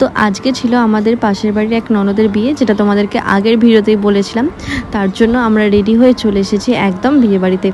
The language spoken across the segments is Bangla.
তো আজকে ছিল আমাদের পাশের বাড়ির এক ননদের বিয়ে, যেটা তোমাদেরকে আগের ভিডিওতেই বলেছিলাম। তার জন্য আমরা রেডি হয়ে চলে এসেছি একদম বিয়ে বাড়িতে।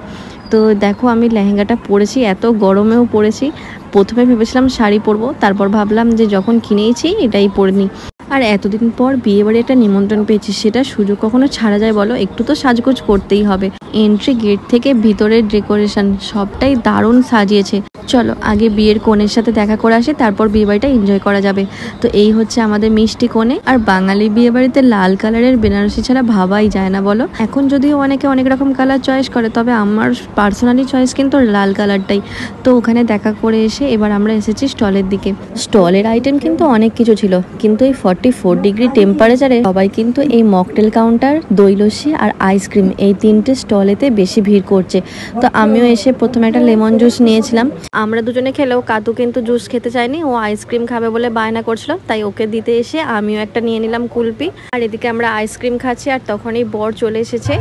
তো দেখো আমি লেহেঙ্গাটা পরেছি, এত গরমেও পরেছি। প্রথমে ভেবেছিলাম শাড়ি পরবো, তারপর ভাবলাম যে যখন কিনেইছি এটাই পরে নিই। আর এতদিন পর বিয়ে বাড়ি একটা নিমন্ত্রণ পেয়েছি, সেটা সুযোগ কখনো ছাড়া যায় বলো? একটু তো সাজগোজ করতেই হবে। এন্ট্রি গেট থেকে ভিতরের ডেকোরেশন সবটাই দারুণ সাজিয়েছে। চলো আগে বিয়ের কনের সাথে দেখা করে আসি, তারপর বিয়ে বাড়িটা এনজয় করা যাবে। তো এই হচ্ছে আমাদের মিষ্টি কনে। আর বাঙালি বিয়ে বাড়িতে লাল কালারের বেনারসি ছাড়া ভাবাই যায় না বলো। এখন যদিও অনেকে অনেক রকম কালার চয়েস করে, তবে আমার পার্সোনালি চয়েস কিন্তু লাল কালারটাই। তো ওখানে দেখা করে এসে এবার আমরা এসেছি স্টলের দিকে। স্টলের আইটেম কিন্তু অনেক কিছু ছিল, কিন্তু এই 44 ডিগ্রি টেম্পারেচারে সবাই কিন্তু এই মকটেল কাউন্টার, দই লস্যি আর আইসক্রিম, এই তিনটে স্টলেতে বেশি ভিড় করছে। তো আমিও এসে প্রথমে একটা লেমন জুস নিয়েছিলাম। আমরা দুজনে খেলেও কাতু কিন্তু জুস খেতে চায়নি, ও আইসক্রিম খাবে বলে বায়না করছিল, তাই ওকে দিতে এসে আমিও একটা নিয়ে নিলাম কুলপি। আর এদিকে আমরা আইসক্রিম খাচ্ছি, আর তখনই বর চলে এসেছে।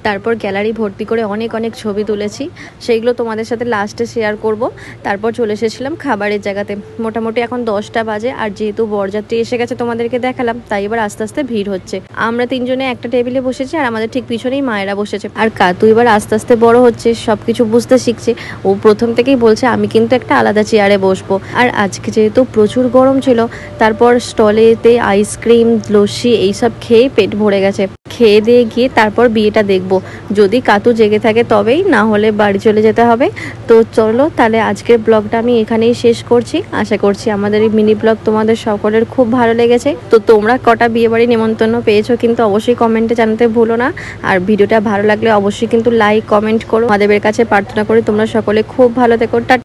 তারপর গ্যালারি ভর্তি করে অনেক অনেক ছবি তুলেছি, সেইগুলো তোমাদের সাথে লাস্টে শেয়ার করব। তারপর চলে এসেছিলাম খাবারের জায়গাতে। মোটামুটি এখন 10টা বাজে, আর যেহেতু বরযাত্রী এসে গেছে তোমাদেরকে দেখালাম, তাই এবার আস্তে আস্তে ভিড় হচ্ছে। আমরা তিনজনে একটা টেবিলে বসেছি, আর আমাদের ঠিক পিছনেই মায়েরা বসেছে। আর কাতু এবার আস্তে আস্তে বড় হচ্ছে, সবকিছু বুঝতে শিখছে। ও প্রথম থেকেই বলছে আমি কিন্তু একটা আলাদা চেয়ারে বসবো। আর আজকে যেহেতু প্রচুর গরম ছিল, তারপর স্টলেতে আইসক্রিম, লস্যি এইসব খেয়ে পেট ভরে গেছে। খেয়ে দিয়ে গিয়ে তারপর বিয়েটা দেখবো, যদি কাতু জেগে থাকে তবেই, না হলে বাড়ি চলে যেতে হবে। তো চলো তাহলে আজকের ব্লগটা আমি এখানেই শেষ করছি। আশা করছি আমাদের এই মিনি ব্লগ তোমাদের সকলের খুব ভালো লেগেছে। তো তোমরা কটা বিয়ে বাড়ি নিমন্ত্রণ পেয়েছো কিন্তু অবশ্যই কমেন্টে জানাতে ভুলো না। আর ভিডিওটা ভালো লাগলে অবশ্যই কিন্তু লাইক কমেন্ট করো। আমাদের কাছে প্রার্থনা করি তোমরা সকলে খুব ভালো থেকো।